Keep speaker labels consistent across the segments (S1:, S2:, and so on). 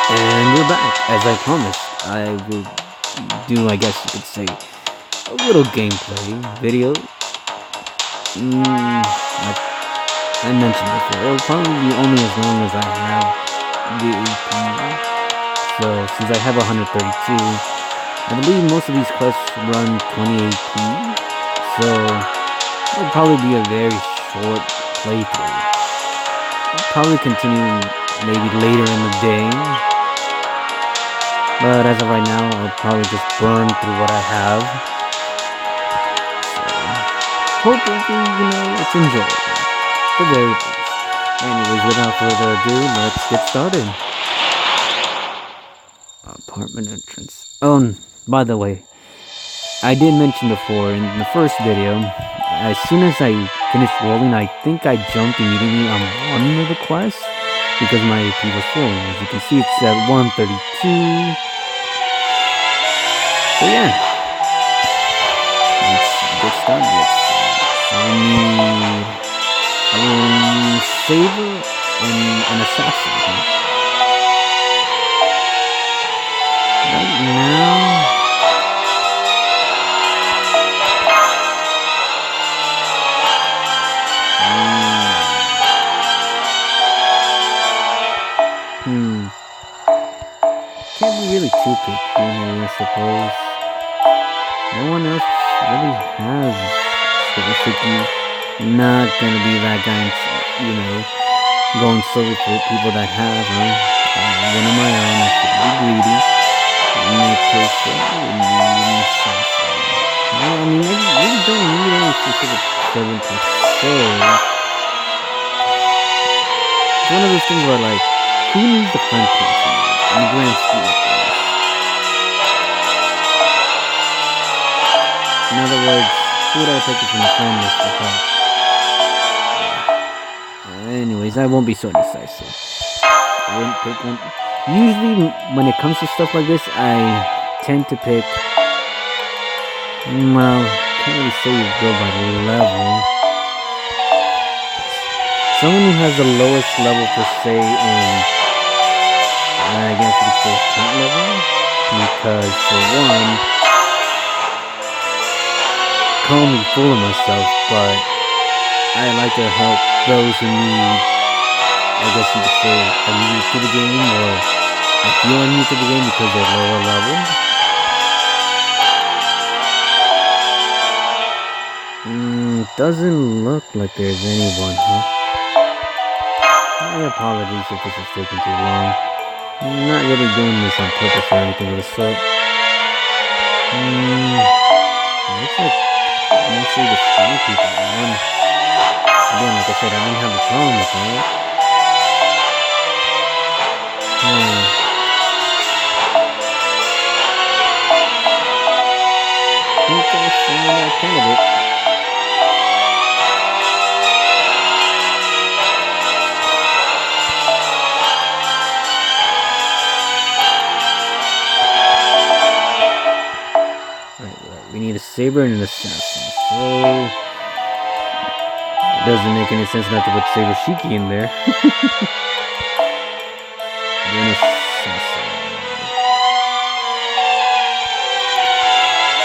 S1: And we're back. As I promised, I will do, I guess you could say, a little gameplay video. Like I mentioned before, it'll probably be only as long as I have the AP. So, since I have 132, I believe most of these quests run 20 AP. So, it'll probably be a very short playthrough. I'll probably continue maybe later in the day. But as of right now, I'll probably just burn through what I have. So, hopefully, it's enjoyable. The very least. Anyways, without further ado, let's get started. Apartment entrance. Oh, by the way, I did mention before in the first video, as soon as I finished rolling, I think I jumped immediately on one of the quests because my AP was full. As you can see, it's at 132. So yeah, let's get started. So we need a saber and an assassin. Right now, can't be really too picky here, I suppose. No one else really has specifically not gonna be that guy, going solely for people that have one of my own. I should be greedy. In that case, well, I mean, I really don't need any specific seven per se. It's one of those things where, like, who needs the friend person in the grand scheme of things? In other words, who would I pick it from the friend list to help? Anyways, I won't be so decisive. I wouldn't pick one. Usually, when it comes to stuff like this, I tend to pick, can't really say you go by level. Someone who has the lowest level per se in, I guess you could say, account level. Because, for one, call me full of myself, but I like to help those who need, I guess you could say, are new to the game, or I feel I'm new to the game because they're lower level. Doesn't look like there's anyone, huh? My apologies if this is taking too long. I'm not really doing this on purpose or anything of the sort. Looks like mostly the small people. Again, like I said, I didn't have a problem with that. I think I found that candidate. Right. We need a saber and an assassin. So it doesn't make any sense not to put Saber Shiki in there. Then assassin.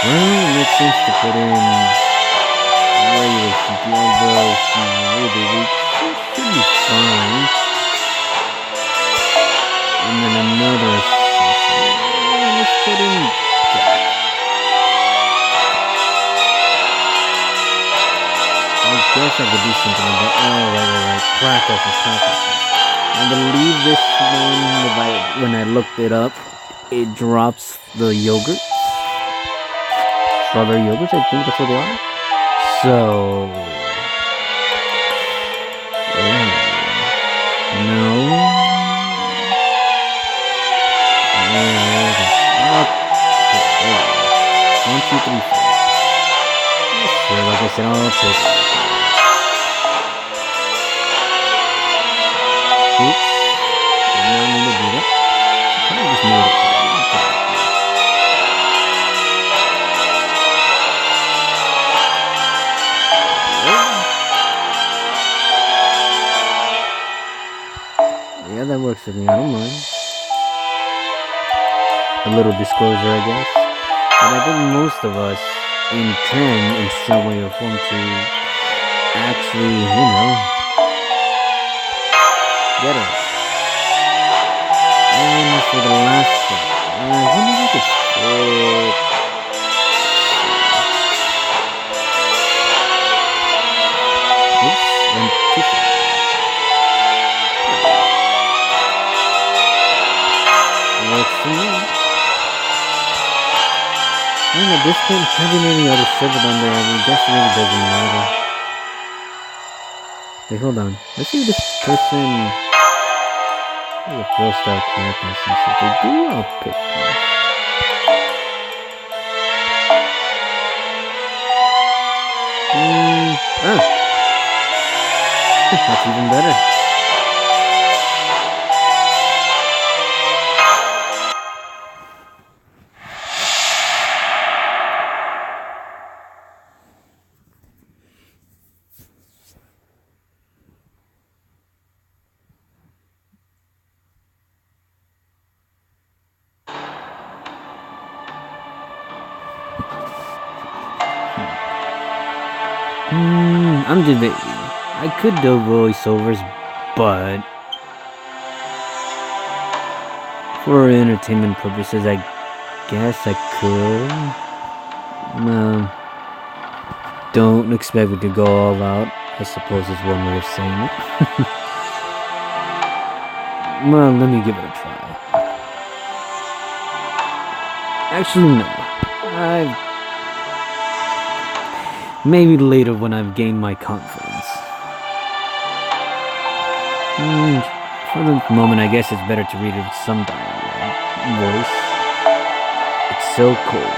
S1: Well, it makes sense to put in regular Shiki, although she's really weak. She should be fine. And then another assassin. Let's put in Jack. I guess I could do something about, right. Practices. I believe this one, when I looked it up, it drops the yogurt. Strawberry yogurts, I think that's what they are. So, no. Okay. 1, 2, 3, 4. Sure, like I said, I'll take it. Oops. Did not mean to do that. I just made it. Yeah, that works for me. I don't mind. a little disclosure, I guess. But I think most of us intend in some way or form to actually, get us. And for the last one, I wonder if I could flip. Oops, went too far. Let's see. And at this point, having any other server on there, I guess it really doesn't matter. Wait, hold on. Let's see if this person is a 4-star character. Since if they do, I'll pick them. That's even better. I'm debating. I could do voiceovers, but for entertainment purposes, I guess I could. Don't expect me to go all out, I suppose is one way of saying it. Well, let me give it a try. Actually, no. Maybe later when I've gained my confidence. For the moment, I guess it's better to read it with some dialogue. Voice. It's so cold.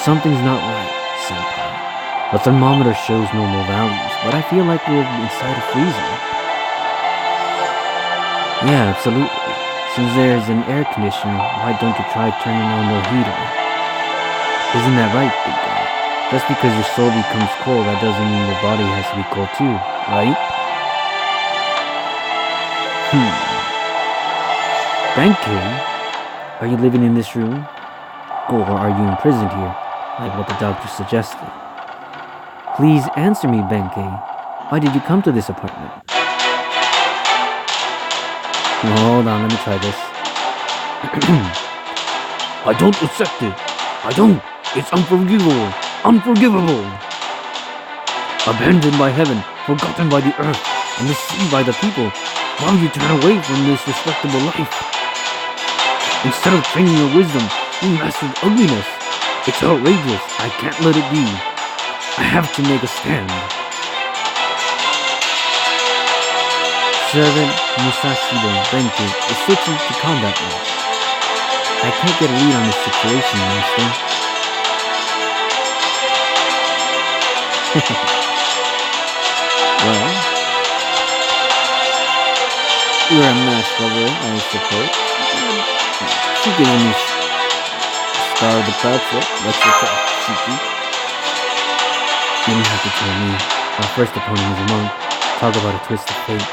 S1: Something's not right, senpai. The thermometer shows normal values, but I feel like we're inside a freezer. Yeah, absolutely. Since there's an air conditioner, why don't you try turning on the heater? Isn't that right, big guy? Just because your soul becomes cold, that doesn't mean your body has to be cold too, right? Benkei, are you living in this room? Or are you imprisoned here, like what the doctor suggested? Please answer me, Benkei. Why did you come to this apartment? Hold on, let me try this. I don't accept it. I don't. It's unforgivable. Unforgivable! Abandoned by heaven, forgotten by the earth, and deceived by the people, why would you turn away from this respectable life? Instead of training your wisdom, you mastered ugliness. It's outrageous. I can't let it be. I have to make a stand. Servant Musashido Benkei is switching to combat mode. I can't get a lead on this situation, Master. Well, you're a mass lover, I suppose. She gave me Star of the Proud, so let's attack, Shiki. You don't have to tell me. Our first opponent is a monk. Talk about a twist of fate.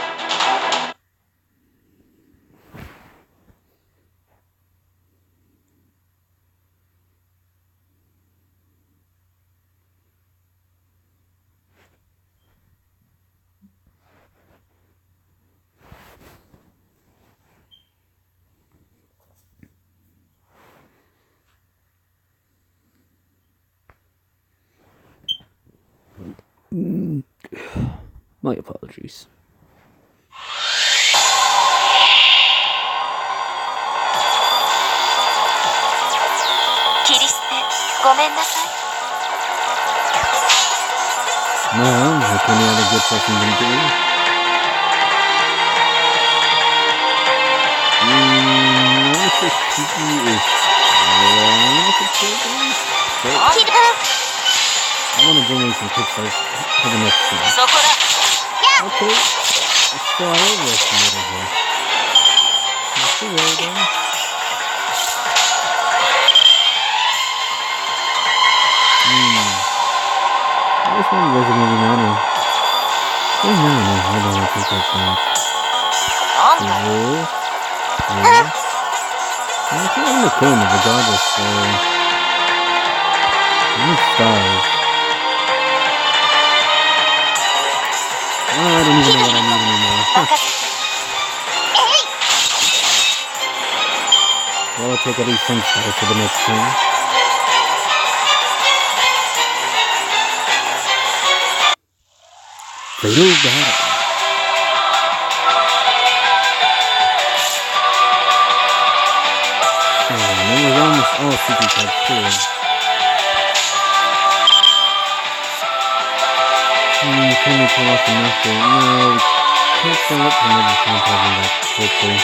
S1: My apologies. Well, how can you have a good person than doing? I want to donate some Kickstarter for the next one. Okay, let's start over a little bit. That's the way then. This one doesn't really matter. Oh no, hold on, I take that back. I think I'm okay in it regardless, so... I need stars. Oh, I don't even know what I need anymore. Well, I'll take at least some stars for the next turn. Fatal battle. Oh, it was almost all CP cards too. Can we pull off the master? No, we can't fill up another compounding that quickly.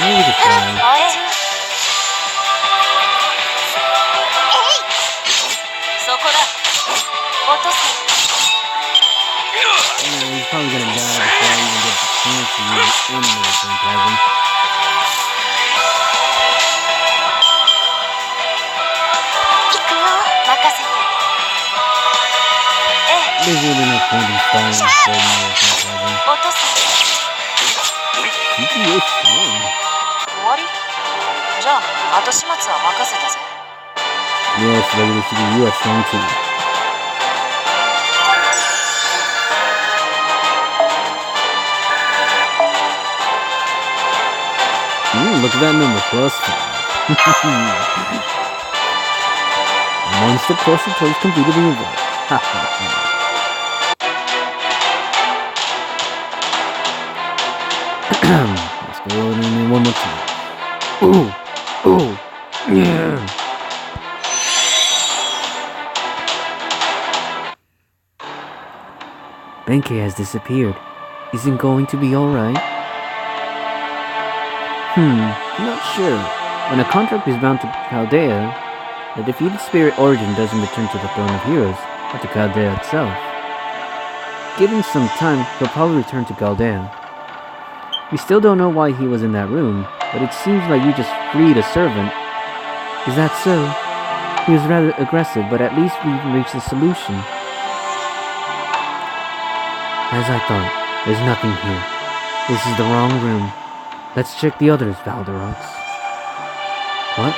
S1: Maybe the try. He's probably gonna die before I even get the chance to use it in the phantasm. There's really no point in starting with phantasm. CP is strong. Yes, regular CP, you are strong too. Look at that number, +5. One step closer towards completing the event. Let's go in one more time. Ooh, yeah. Benkei has disappeared. Isn't going to be alright? Not sure. When a contract is bound to Chaldea, the defeated spirit origin doesn't return to the Throne of Heroes, but to Chaldea itself. Given some time, he'll probably return to Chaldea. We still don't know why he was in that room, but it seems like you just freed a servant. Is that so? He was rather aggressive, but at least we've reached a solution. As I thought, there's nothing here. This is the wrong room. Let's check the others, Valderox. What?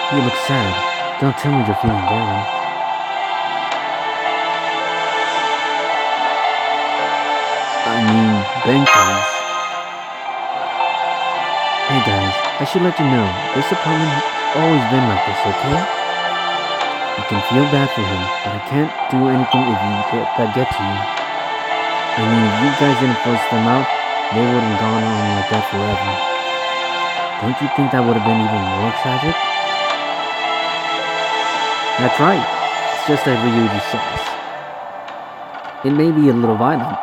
S1: You look sad. Don't tell me you're feeling down. I mean, Benkei's. Hey guys, I should let you know, this apartment has always been like this, okay? You can feel bad for him, but I can't do anything if that get to you. I mean, if you guys didn't force them out, they wouldn't have gone on like that forever. Don't you think that would have been even more tragic? That's right. It's just as Ryuji says. It may be a little violent,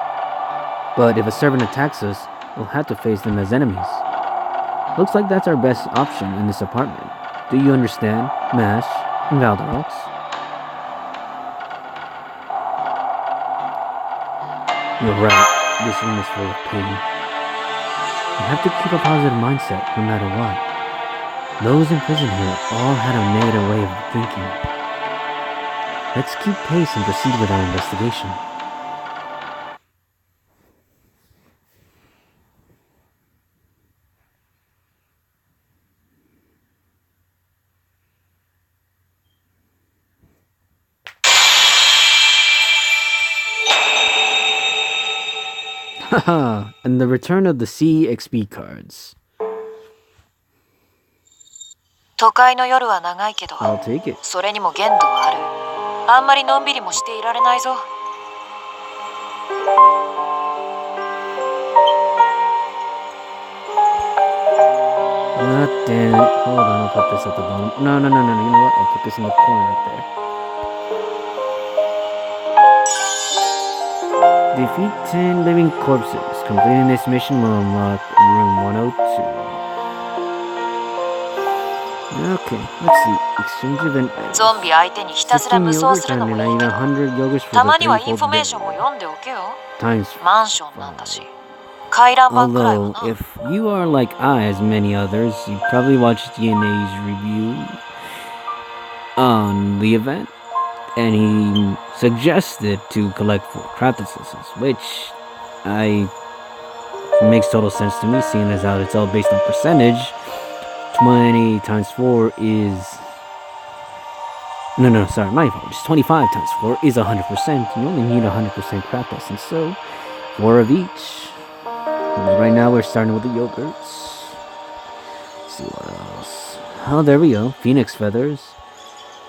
S1: but if a servant attacks us, we'll have to face them as enemies. Looks like that's our best option in this apartment. Do you understand, Mash and Valderox? You're right. This room is full of pain. You have to keep a positive mindset no matter what. Those in prison here all had a negative way of thinking. Let's keep pace and proceed with our investigation. Haha, and the return of the CXP cards.
S2: 都会の夜は長いけど、
S1: I'll take it.
S2: それにも限度はある。あんまりのんびりもしていられないぞ。
S1: God damn it. Hold on, I'll put this at the bottom. No. You know what? I'll put this in the corner right there. Defeat 10 living corpses. Completing this mission will unlock room 102. Okay, let's see. Exchange event.
S2: ゾンビ相手にひたすら無双するのもいいけど、
S1: 100 yogurts for
S2: たまには
S1: the
S2: インフォメー
S1: threefold
S2: ションも読んでおけよ。
S1: times
S2: マンションなんだし。回覧板くらいは
S1: Although,
S2: な。
S1: if you are like I, as many others, you probably watched DNA's review. on the event, and he suggested to collect 4 Craftises, which makes total sense to me, seeing as how it's all based on percentage. 20 times 4 is... No, sorry, my apologies. 25 times 4 is 100%. You only need 100% Craft Essence, so 4 of each. And right now we're starting with the yogurts. Let's see what else. Oh, there we go. Phoenix Feathers.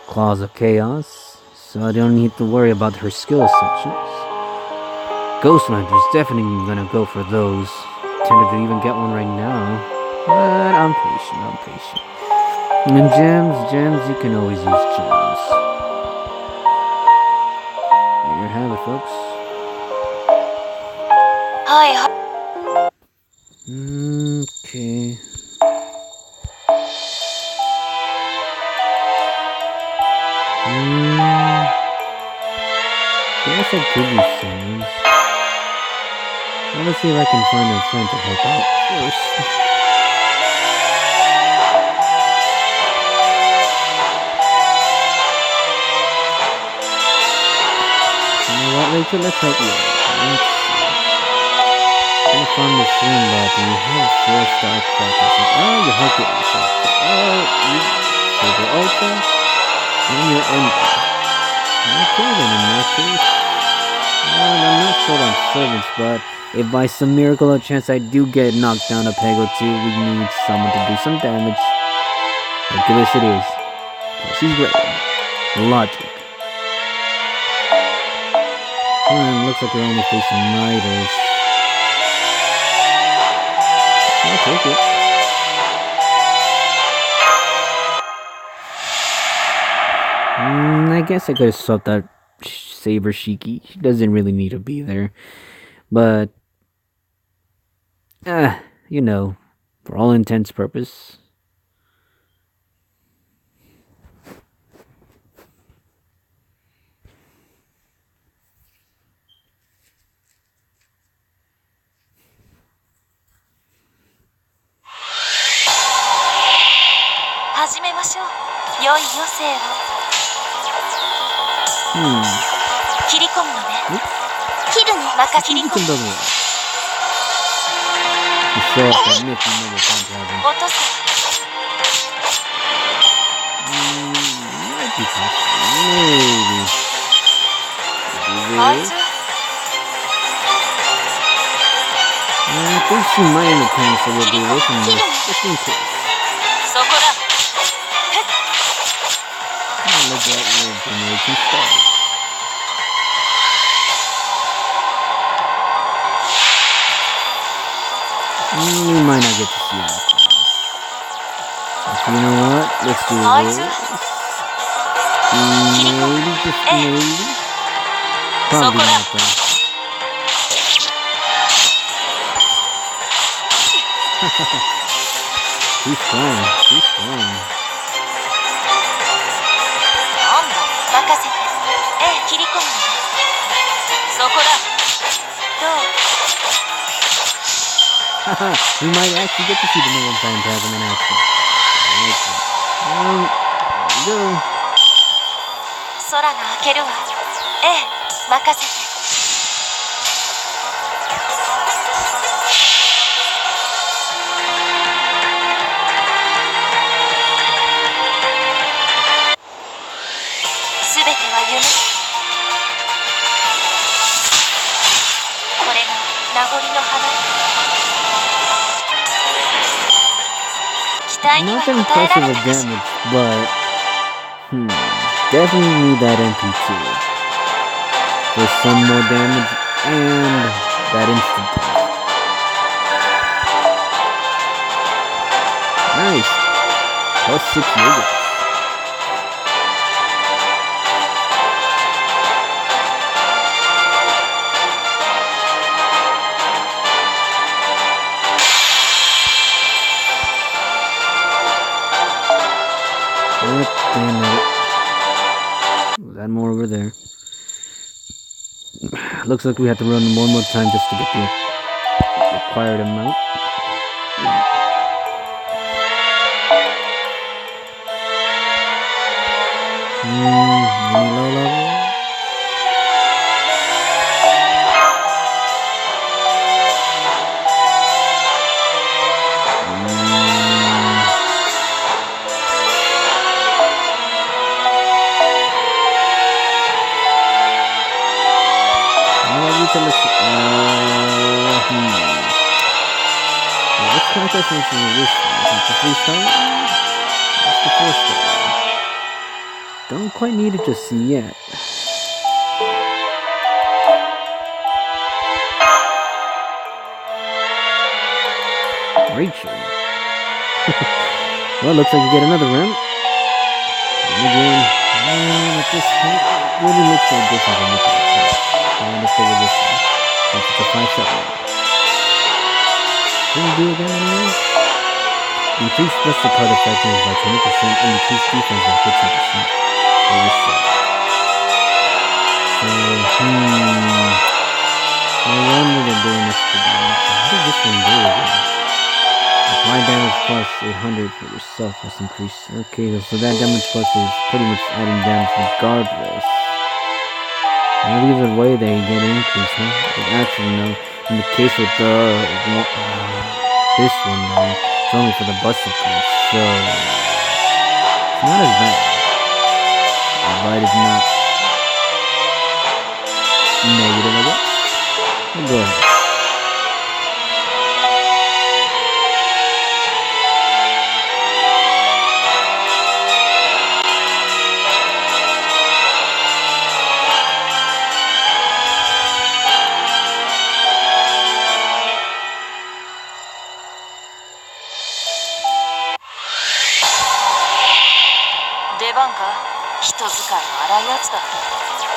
S1: Claws of Chaos. So I don't need to worry about her skill sections. Ghost Lanterns, definitely gonna go for those. Tempted to even get one right now. But I'm patient. And then gems, you can always use gems. There you have it, folks.
S2: Hi.
S1: Okay. Guess I could use someone's. Let's see if I can find a friend to help out first. You know what, Rachel? Let's help you out. Let's see. I'm gonna find the stream, but you have 4-star practices. Oh, you help it yourself. Oh, you Silver Ultra, and your Ender. Okay, then in that case. I'm not sold on servants, but if by some miracle or chance I do get knocked down a peg or two, we need someone to do some damage. Ridiculous it is. Plus he's great. Logic. Looks like we're only facing Niders. I'll take it. I guess I could have swapped that Saber Shiki. She doesn't really need to be there. But, you know, for all intents purpose. I think she might end up playing, so we'll be looking this just in case. Let that little generation start. We might not get to see it. So you know what? Let's do this. Maybe, just maybe. Probably not though. Too strong. We might actually get to see the Nolan Phantasm in action. There we go. Not that impressive with damage, but definitely need that MP2 for some more damage and that instant death. Nice. Plus 6 yogurts. Damn it. Was that more over there? Looks like we have to run one more time just to get the required amount. Any low level? Which contest is this? Is it the 3-star? It's the 4-star. Don't quite need it just yet. Rachel. Well, looks like you get another round. And again, at this point, it really makes no difference in which one. Let's go with this one. Since it's a 5-set round. What do we do again anyway? Increase special card effectiveness by 20% and decrease defense by 15%. For this set. So, I wonder they're doing extra damage. What does this one do again? Apply damage plus 800 for yourself has increased. Okay, so that damage plus is pretty much adding damage regardless. Now either way they get an increase, huh? But actually, no. In the case with this one, though, it's only for the busted class, so it's not as bad. But it's not negative, I guess. We'll go ahead.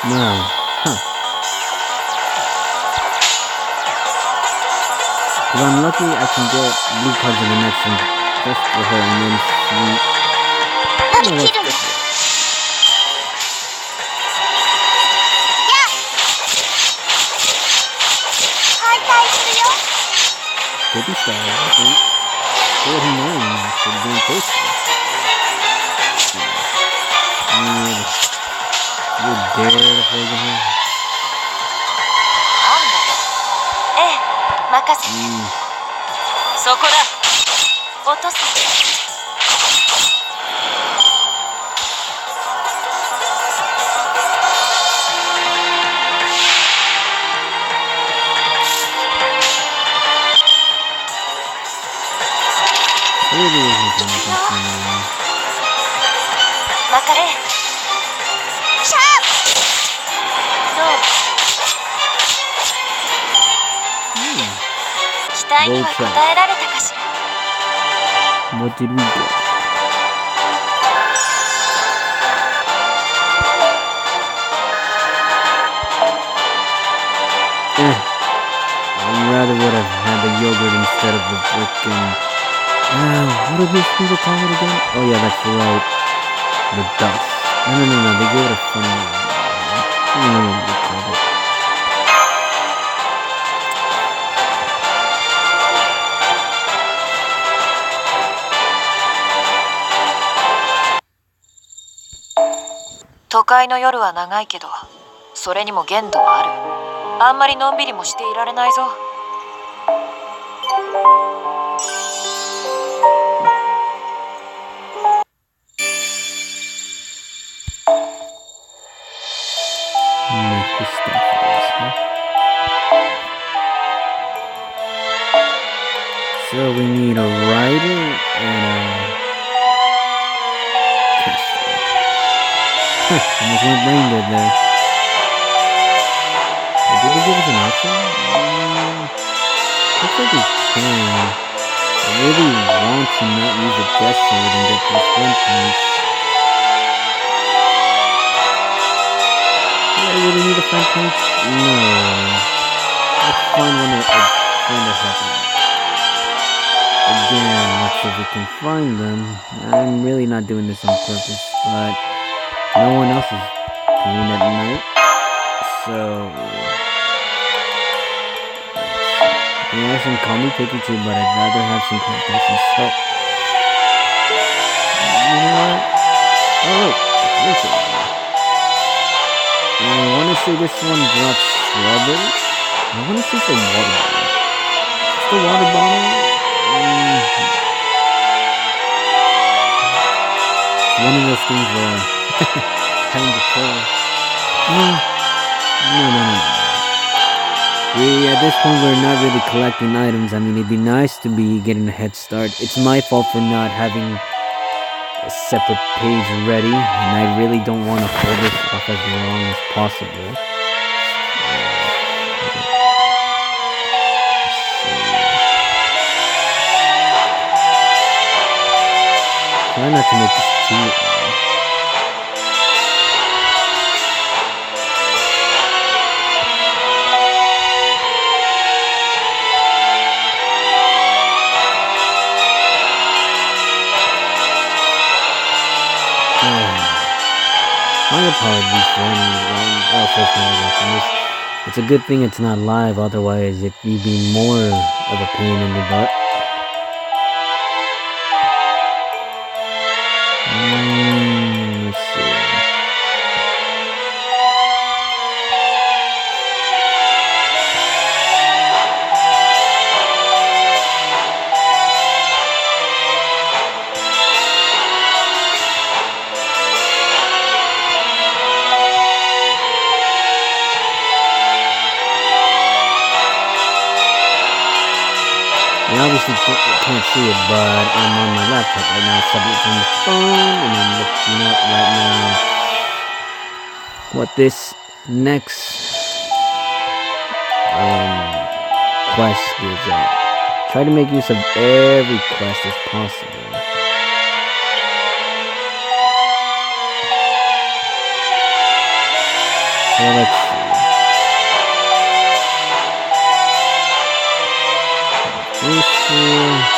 S1: No. Huh. If I'm lucky, I can get blue cards in the next one just for her, and then she... Baby style, I think. 49 for the game poster. You dare to play the game?
S2: 任せ、そこだ、落とす。任れ。シャープ。どう？期待には応えられたかしら。
S1: What did we get? I rather would have had the yogurt instead of the frickin'... what did these people call it again? Oh yeah, that's right. The dust. No, they gave it a funny name. I don't know what they called it.
S2: The 都会の夜は長いけど、それにも限度はある。あんまりのんびりもしていられないぞ。
S1: So we need a rider and a caster. Almost went brain dead there. Did they give us an option? Looks like we can. I really want to not use a death sword and get this one points. Do I really need a 5 points? No. Let's find one that friend or something. Again, let's see if we can find them. I'm really not doing this on purpose, but no one else is playing at night, so... Yeah, some call me picky too, but I'd rather have some competition, so... You know what? Oh look, it's Rachel. say this one drops strawberry. I want to say it's a water bottle. It's the water bottle. It's one of those things where having to pull. No. At this point, we're not really collecting items. I mean, it'd be nice to be getting a head start. It's my fault for not having a separate page ready, and I really don't want to hold this off as long as possible. Try not to make this too long. My apologies for anyone else listening to this. It's a good thing it's not live, otherwise it'd be more of a pain in the butt. Let's see. You obviously can't see it, but I'm on my laptop right now, subject from the phone, and I'm looking up right now what this next quest gives out. Try to make use of every quest as possible. So let's see. Let's see.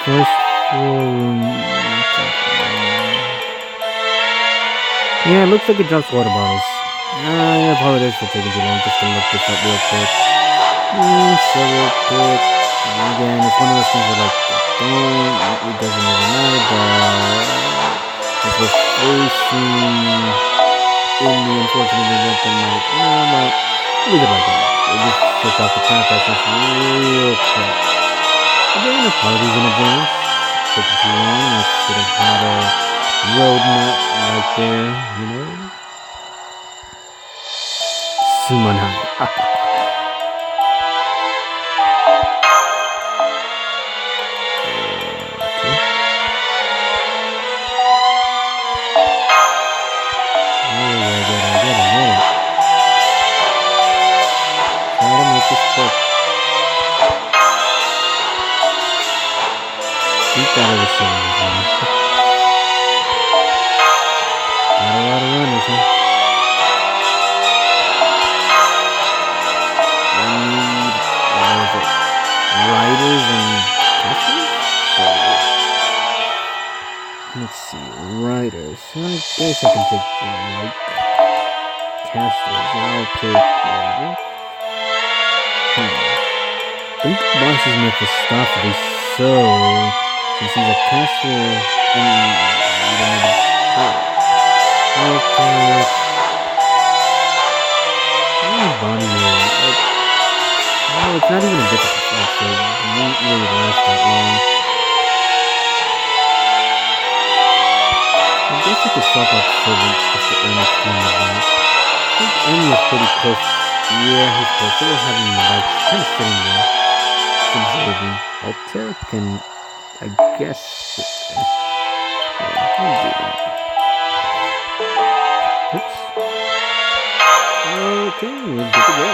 S1: First floor. Yeah, it looks like it drops water bottles. I apologize for taking too long just to look this up real quick. Again, it's one of those things where it doesn't really matter, but since we're facing in the unfortunate event that might, leave it like that. We'll just switch off the contrast real quick. Again, apologies in advance. Taking too long. I should have had a roadmap right there, you know? Sumanai. I get it. Try to make this quick. Beat that other song, man. Got a lot of runners, huh? Riders and casters? Let's see, riders. I guess I can take like casters. I'll take rider. I think the boss is Mephistopheles, so since he's a caster, we don't need to power. Okay. Bonnie Man. No, it's not even a difficult fight, so it won't really last that long. I guess I could swap out Servant just to earn XP in advance. I think Amy is pretty close. Yeah, he's close. So we'll have him like kind of sitting there. Observing. Altair can, I guess, sit there. Yeah, we'll do that. Oops. Okay, we're good to go.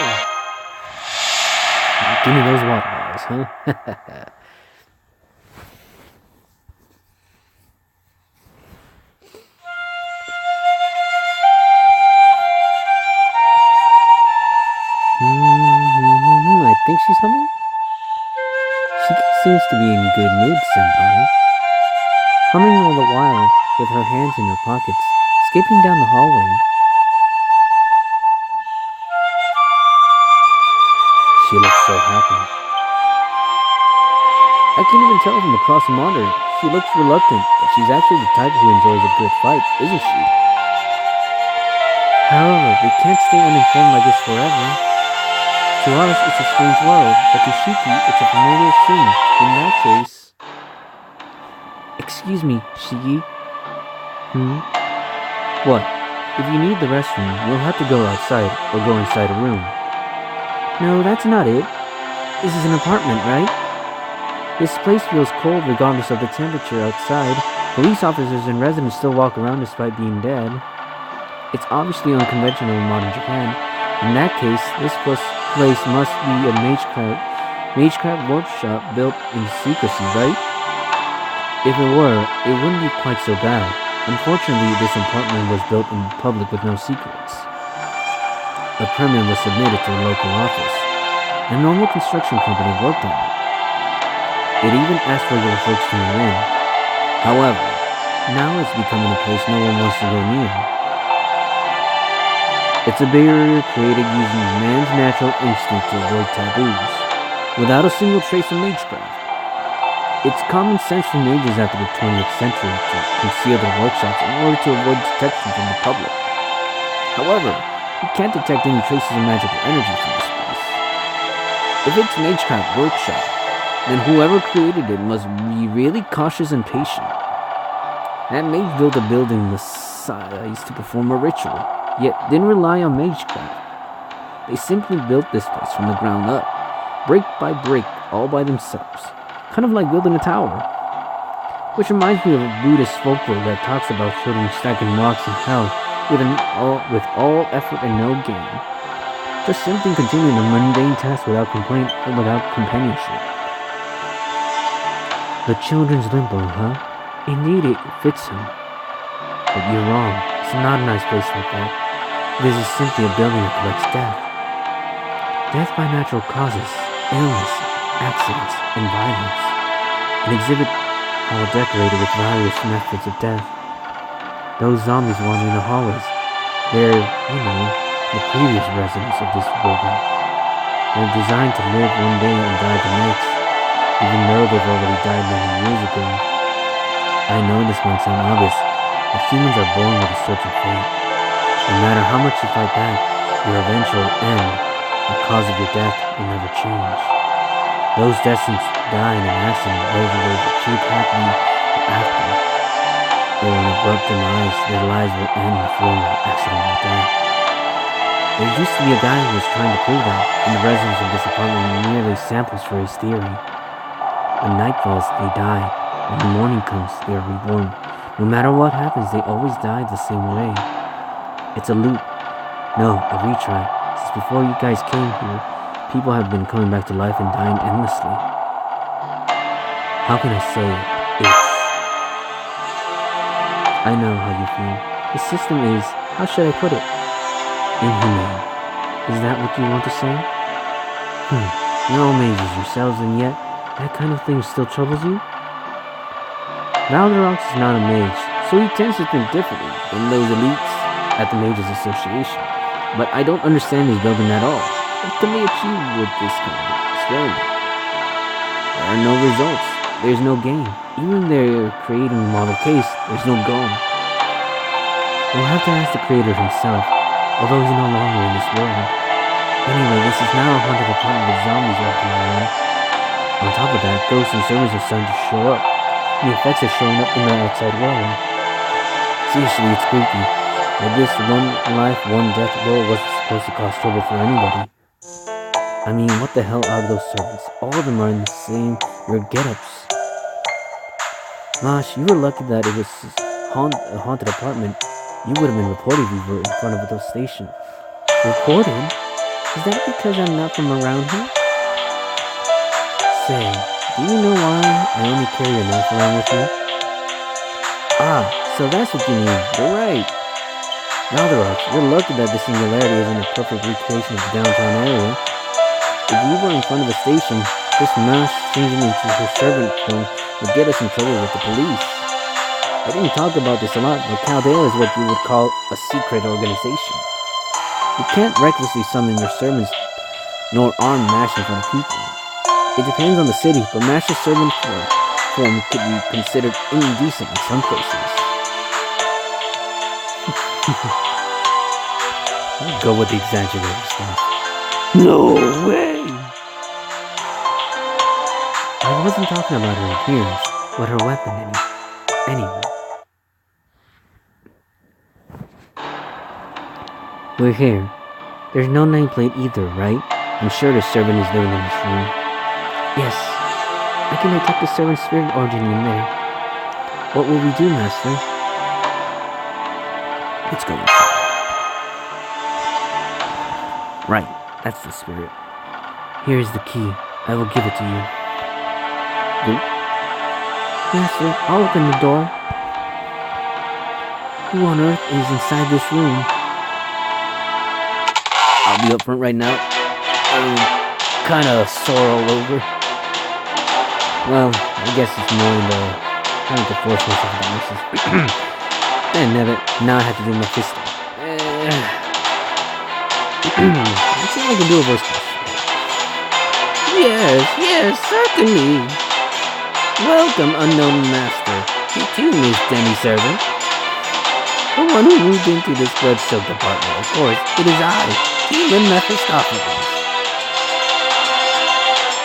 S1: Give me those water bottles, huh? I think she's humming. She keeps seems to be in good mood, senpai. Humming all the while, with her hands in her pockets, skipping down the hallway. She looks so happy. I can't even tell from across the monitor. She looks reluctant, but she's actually the type who enjoys a good fight, isn't she? However, we can't stay uninformed like this forever. To us, it's a strange world, but to Shiki, it's a familiar scene. In that case... Excuse me, Shiki. What? If you need the restroom, you'll have to go outside, or go inside a room. No, that's not it. This is an apartment, right? This place feels cold regardless of the temperature outside. Police officers and residents still walk around despite being dead. It's obviously unconventional in modern Japan. In that case, this place must be a magecraft workshop built in secrecy, right? If it were, it wouldn't be quite so bad. Unfortunately, this apartment was built in public with no secrets. A permit was submitted to a local office. A normal construction company worked on it. It even asked regular folks to move in. However, now it's becoming a place no one wants to go near. It's a barrier created using man's natural instinct to avoid taboos, without a single trace of magecraft. It's common sense for mages after the 20th century to conceal their workshops in order to avoid detection from the public. However, we can't detect any traces of magical energy from this place. If it's magecraft workshop, then whoever created it must be really cautious and patient. That mage built a building this size to perform a ritual, yet didn't rely on magecraft. They simply built this place from the ground up, brick by brick, all by themselves. Kind of like building a tower. Which reminds me of a Buddhist folklore that talks about children stacking rocks in hell with all effort and no gain. Just simply continuing a mundane task without complaint and without companionship. The children's limbo, huh? Indeed, it fits him. But you're wrong. It's not a nice place like that. This is simply a building that collects death. Death by natural causes, illness, accidents, and violence. An exhibit hall decorated with various methods of death. Those zombies wandering the hallways, they're, the previous residents of this building. They're designed to live one day and die the next, even though they've already died many years ago. I know this might sound obvious, but humans are born with a certain fate. No matter how much you fight back, your eventual end, the cause of your death, will never change. Those destined to die in an accident, whether they've achieved happily after, or an abrupt demise, their lives will end in the form of accidental death. There used to be a guy who was trying to prove that, and the residents of this apartment were merely samples for his theory. When night falls, they die. When the morning comes, they are reborn. No matter what happens, they always die the same way. It's a loop. No, a retry. Since before you guys came here, people have been coming back to life and dying endlessly. How can I say it? I know how you feel. The system is, how should I put it? Inhumane. Is that what you want to say? You're all mages yourselves, and yet, that kind of thing still troubles you? Valderox is not a mage, so he tends to think differently than those elites at the Mages Association. But I don't understand his building at all. What can they achieve with this kind of experiment? There are no results. There's no gain. Even if they're creating a model case, there's no goal. We'll have to ask the creator himself, although he's no longer in this world. Anyway, this is now a haunted apartment with zombies walking around. On top of that, ghosts and servants are starting to show up. The effects are showing up in the outside world. Seriously, it's creepy. But this one life, one death world wasn't supposed to cause trouble for anybody. I mean, what the hell are those servants? All of them are in the same weird get-ups. Mosh, you were lucky that it was a haunted apartment. You would have been reported if you were in front of the station. Reported? Is that because I'm not from around here? Say, do you know why I only carry a knife around with me? Ah, so that's what you mean. You're right. Valderox, you're lucky that the singularity isn't a perfect recreation of the downtown area. If you were in front of the station, This mass changing into her servant form would get us in trouble with the police. I didn't talk about this a lot, but Chaldea is what you would call a secret organization. You can't recklessly summon your servants, nor arm Mash in front of people. It depends on the city, but Mash's servant form could be considered indecent in some places. I'll go with the exaggerated stuff. No way! I wasn't talking about her appearance, but her weapon anyway. We're here. There's no nameplate either, right? I'm sure the servant is living in this room. Yes. I can detect the servant's spirit origin in there. What will we do, Master? Let's go inside. Right, that's the spirit. Here is the key. I will give it to you. Master, I'll open the door. Who on earth is inside this room? I'll be up front right now. I'm kinda sore all over. Well, I guess it's more in the kind of the force myself of the Then now I have to do my fist. Let's see if I can do a voice. Yes, certainly. Welcome, unknown master. You too, Miss Demi-servant. The one who moved into this blood-soaked apartment, of course. It is I, Demon Mephistopheles.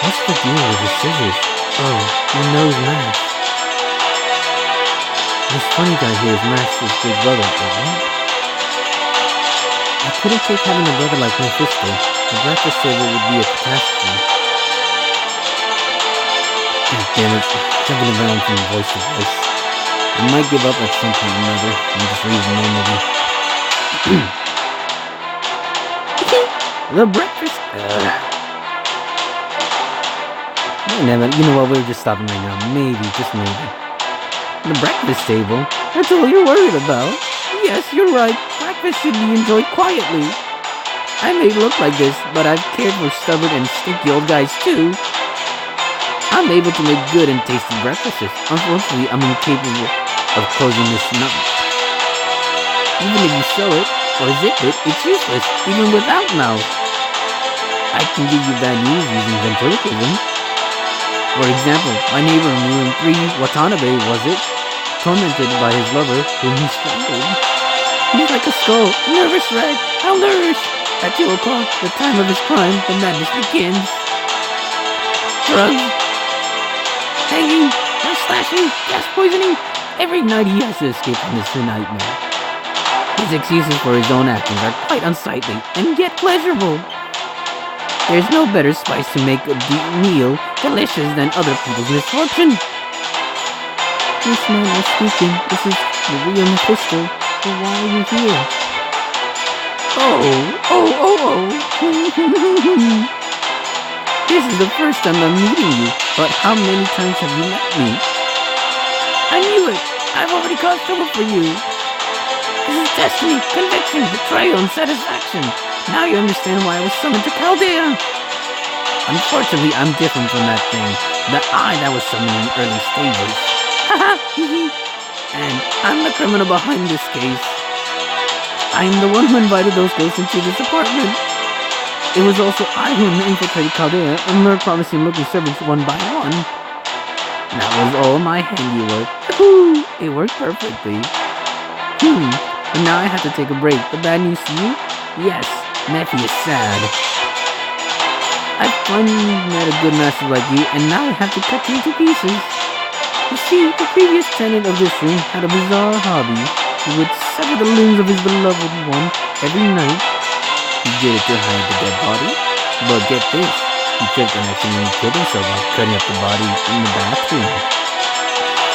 S1: What's the deal with the scissors? Oh, your nose mask. This funny guy here is Master's big brother, isn't it? I couldn't take having a brother like Mephisto. The breakfast table would be a catastrophe. God damn it, jumping around from voice to voice. I might give up at some point or another and just read normally. The breakfast. You know what? We're just stopping right now. Maybe, just maybe. The breakfast table. That's all you're worried about. Yes, you're right. Breakfast should be enjoyed quietly. I may look like this, but I've cared for stubborn and stinky old guys too. I'm able to make good and tasty breakfasts. Unfortunately, I'm incapable of closing this nut. Even if you sew it or zip it, it's useless, even without mouth. I can give you bad news using ventriloquism. For example, my neighbor in room 3, Watanabe, was it, tormented by his lover, whom he strangled. He's like a skull, a nervous wreck. How nervous! At 2 o'clock, the time of his crime, the madness begins. Drugs, hanging, slashing, gas poisoning. Every night he has to escape from this nightmare. His excuses for his own actions are quite unsightly, and yet pleasurable. There's no better spice to make a meal delicious than other people's misfortune. This man was speaking. This is the real Mephisto. But why are you here? Oh. This is the first time I'm meeting you, but how many times have you met me? I knew it! I've already caused trouble for you. This is destiny, conviction, betrayal, and satisfaction. Now you understand why I was summoned to Chaldea. Unfortunately, I'm different from that thing. The I that was summoned in the early stages. Haha, and I'm the criminal behind this case. I'm the one who invited those ghosts into this apartment. It was also I who infiltrated Chaldea and lured promising-looking servants one by one. That was all my handiwork. Woohoo! It worked perfectly. But now I have to take a break. The bad news to you? Yes, Nephi is sad. I finally met a good master like you, and now I have to cut you into pieces. You see, the previous tenant of this room had a bizarre hobby. He would sever the limbs of his beloved one every night. He did it to hide the dead body. But get this, he tripped and accidentally killed himself while cutting up the body in the bathroom.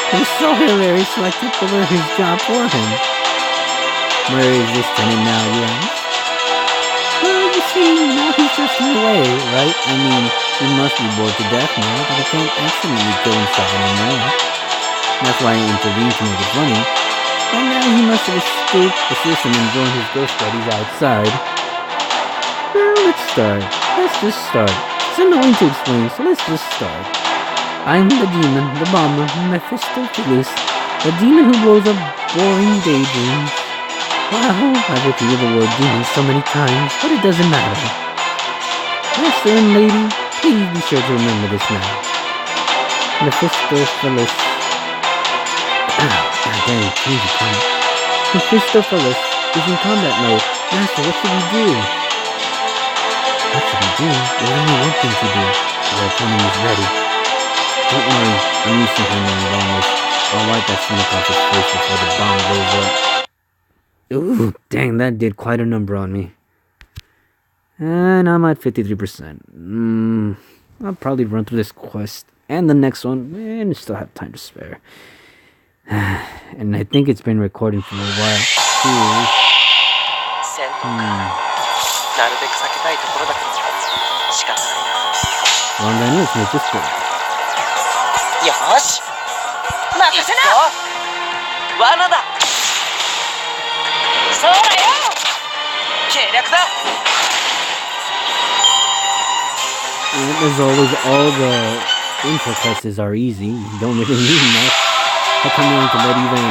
S1: It was so hilarious, so I took over his job for him. Where is this tenant now, you ask? Well, you see, now he's just in the way, right? I mean, he must be bored to death now, but he can't accidentally kill himself anymore. That's why I intervened to make it funny. By now he must have escaped the system and joined his ghost buddies outside. Well, let's just start. It's annoying to explain, so let's just start. I'm the demon, the bomber, Mephistopheles, the demon who blows up boring daydreams. Wow, I've repeated the word demon so many times, but it doesn't matter. Master and lady, please be sure to remember this now. Mephistopheles. Dang, please be quiet. Mephistopheles is in combat mode. Master, what should we do? What should we do? There's only one thing to do. Our opponent is ready. Don't worry, I'm used to handling bombers. I'll wipe that smoke off his face before the bomb blows up. Ooh, dang, that did quite a number on me. And I'm at 53%. I'll probably run through this quest and the next one, and still have time to spare. And I think it's been recording for a while, too. Well, then let's make this go.
S2: Yosh! Makasena! Wana da! Sora yo! Keiryaku da!
S1: As always, all the intro quests are easy. You don't really need much. How come you to let even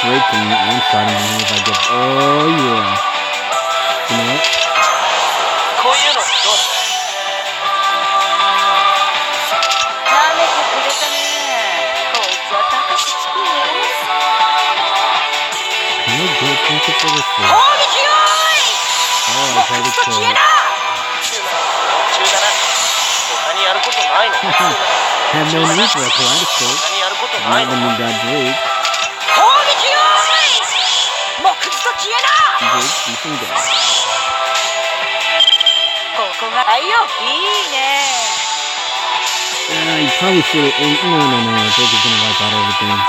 S1: break and one-shot me if I get... Oh, yeah. You know what? Can I do a principle for this thing? Oh, I tried to kill it. Have no need for a kaleidoscope. Not when you got Drake. Drake, you can go. You probably should have... No. Drake is gonna wipe out everything.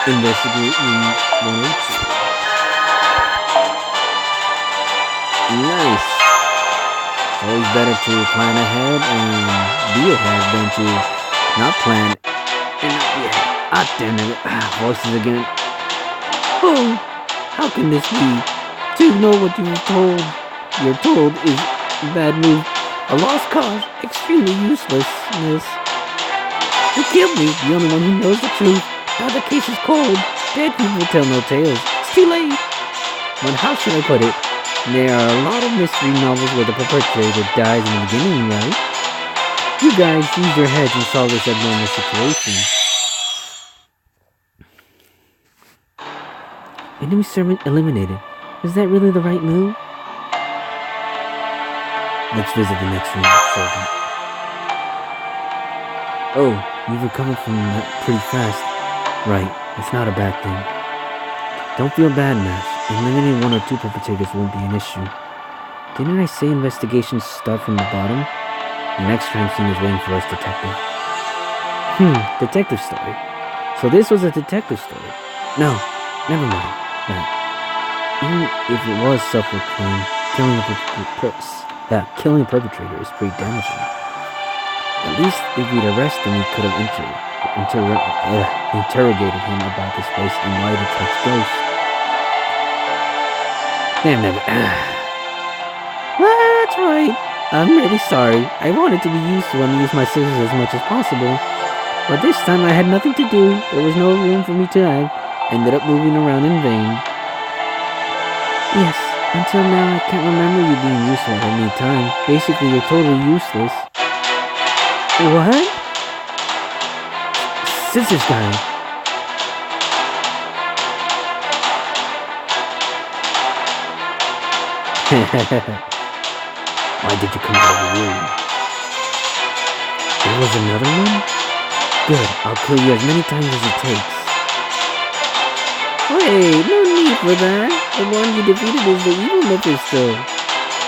S1: Investigate in 102. Nice. It's always better to plan ahead and be ahead than to not plan and not be ahead. Ah, damn it. Voices again. Oh, how can this be? To ignore what you're told is a bad move. A lost cause, extremely uselessness. You killed me, the only one who knows the truth. Now the case is cold. Dead people tell no tales. It's too late. But how should I put it? There are a lot of mystery novels where the perpetrator dies in the beginning, right? You guys use your heads and solve this abnormal situation. Enemy servant eliminated. Is that really the right move? Let's visit the next room, servant. Oh, you've recovered from that pretty fast. Right, it's not a bad thing. Don't feel bad, Mash. Eliminating 1 or 2 perpetrators won't be an issue. Didn't I say investigations start from the bottom? The next crime scene is waiting for us, detective. Detective story. So this was a detective story. No, never mind. That. Even if it was self-proclaimed, killing a perpetrator is pretty damaging. At least if we'd arrested him, we could have interrogated him about this place and why it attracts ghosts. Damn it. Well, that's right. I'm really sorry. I wanted to be useful and use my scissors as much as possible. But this time I had nothing to do. There was no room for me to act. Ended up moving around in vain. Yes, until now I can't remember you being useful at any time. Basically, you're totally useless. What? Scissors guy. Why did you come out of the room? There was another one? Good, I'll kill you as many times as it takes. Wait, no need for that. The one you defeated is the evil Mephisto.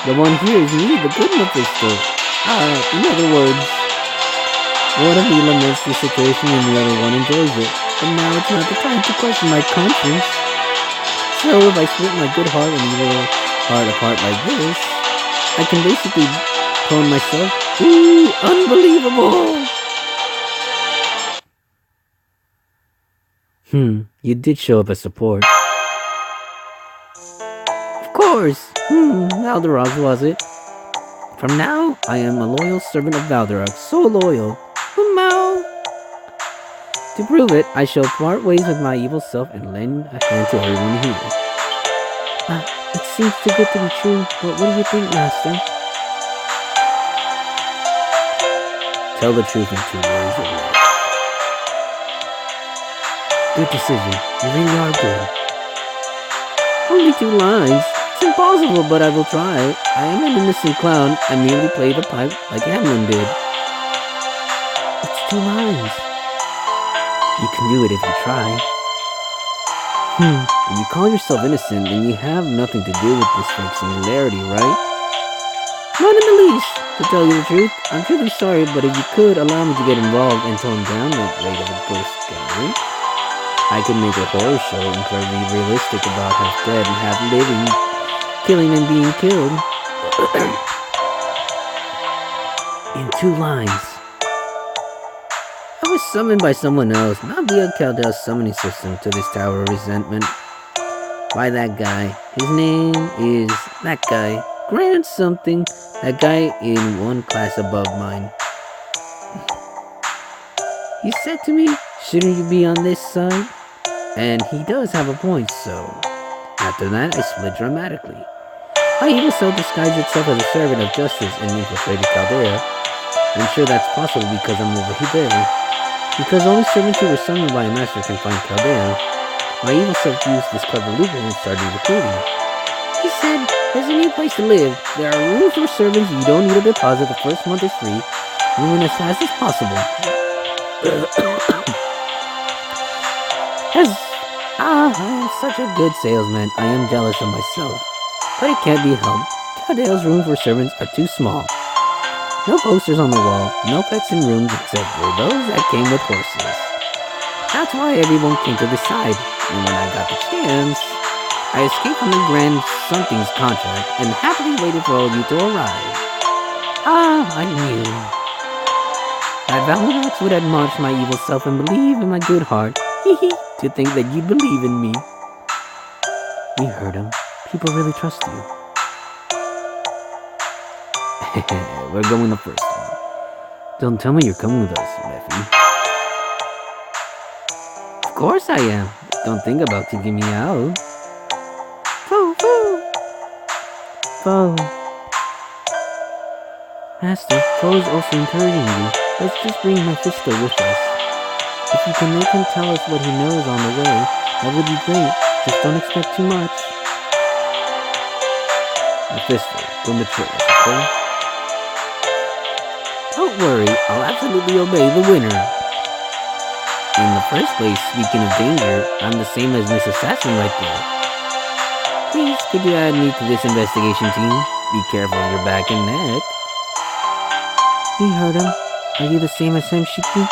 S1: The one here is me, the good Mephisto. In other words, one of you laments the situation and the other one enjoys it. But now it's not the time to question my conscience. So if I split my good heart and evil heart apart like this, I can basically clone myself. Ooh, unbelievable! You did show up as support. Of course! Valderox was it? From now, I am a loyal servant of Valderox. So loyal. Mao! To prove it, I shall part ways with my evil self and lend a hand to everyone here. It seems too good to be true, but what do you think, Master? Tell the truth in 2 words or less. Good decision. You really are good. Only 2 lines. It's impossible, but I will try. I am an innocent clown. I merely play the pipe like Hamlin did. It's 2 lines. You can do it if you try. If you call yourself innocent, then you have nothing to do with this fake singularity, right? Not in the least. To tell you the truth, I'm truly sorry, but if you could allow me to get involved and tone down the rate of a ghost gathering, I could make a horror show incredibly realistic about half dead and half living, killing and being killed. In 2 lines. I was summoned by someone else, not via Caldel's summoning system, to this tower of resentment. By that guy. His name is that guy. Grant something. That guy in 1 class above mine. He said to me, shouldn't you be on this side? And he does have a point, so... After that, I split dramatically. My evil self disguised itself as a servant of justice and infiltrated Caldea. I'm sure that's possible because I'm over there. Because only servants who were summoned by a master can find Caldea, my evil self used this clever loophole and started recruiting. He said, there's a new place to live. There are rooms for servants. You don't need a deposit. The first month is free. Move in as fast as possible. I am such a good salesman. I am jealous of myself. But it can't be helped. Caldea's rooms for servants are too small. No posters on the wall. No pets in rooms except for those that came with horses. That's why everyone came to the side. And when I got the chance, I escaped from the Grand Something's contract and happily waited for all of you to arrive. I knew that Valderox would admonish my evil self and believe in my good heart. To think that you believe in me. We heard him. People really trust you. We're going the first one. Don't tell me you're coming with us, Leffy. Of course I am. Don't think about kicking me out. Foe. Master, Foe is also encouraging you. Let's just bring Mephisto with us. If you can make him tell us what he knows on the way, that would be great. Just don't expect too much. Mephisto, don't betray us, okay? Don't worry, I'll absolutely obey the winner. In the first place, speaking of danger, I'm the same as Miss Assassin right there. Please, could you add me to this investigation team? Be careful of your back and neck. We heard him. Are you the same as Senshiki?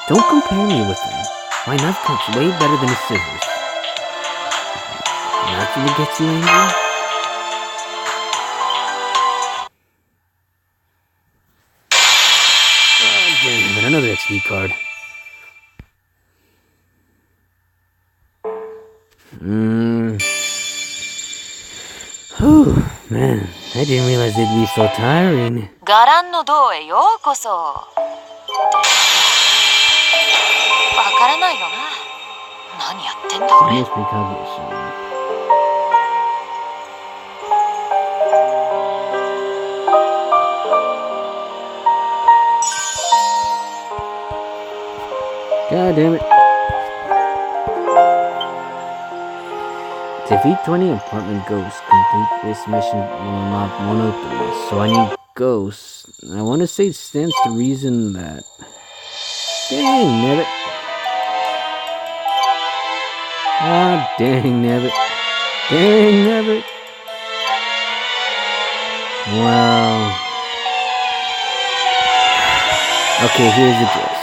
S1: Don't compare me with him. My knife cuts way better than his scissors. And that's what gets you angry? Oh, damn it, another XP card. Whew, man, I didn't realize it'd be so tiring.
S2: 伽藍の道へようこそ。わからないよな。何やってんだこれ。
S1: Almost precognition. God damn it. Defeat 20 apartment ghosts. Complete this mission will unlock 103. So I need ghosts. I want to say it stands to reason that... Dang, nabbit. Ah, dang, nabbit. Dang, nabbit. Wow. Okay, here's the gist.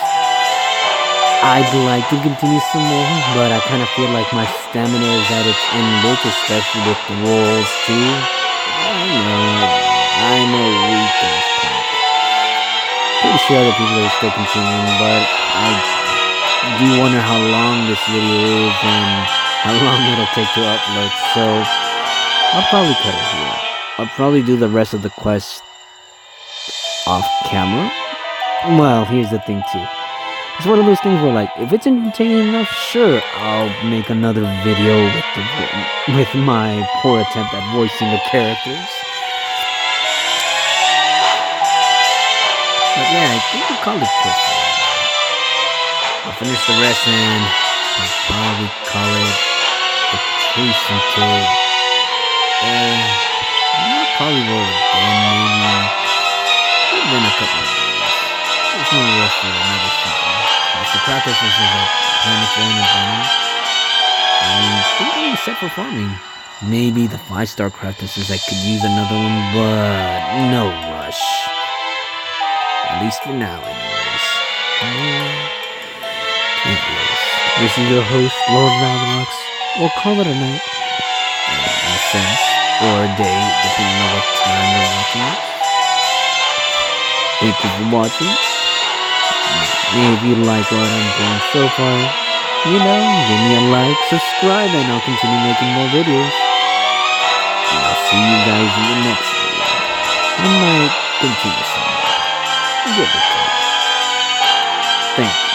S1: I'd like to continue some more, but I kind of feel like my stamina is at its limit, especially with the walls too. I'm a weak ass punk. Pretty sure other people are still continuing, but I do wonder how long this video is and how long it'll take to upload, so I'll probably cut it here. I'll probably do the rest of the quest off camera. Well, here's the thing too. It's one of those things where, like, if it's entertaining enough, sure, I'll make another video with my poor attempt at voicing the characters. But yeah, I think we'll call it quits. I'll finish the rest and I'll probably call it a truce until probably will again, maybe then a couple of days. There's no rush for another season. The practice is a plentiful and abundant. I think I'm set for farming. Maybe the 5-star practices I could use another one, but no rush. At least for now, anyways. This is your host, Lord Valorox. We'll call it a night. In a sense, or a day, depending on what time you're watching it. Thank you for watching. If you like what I'm doing so far, give me a like, subscribe, and I'll continue making more videos. And I'll see you guys in the next video. I might continue somewhere. Give it time. Thank you.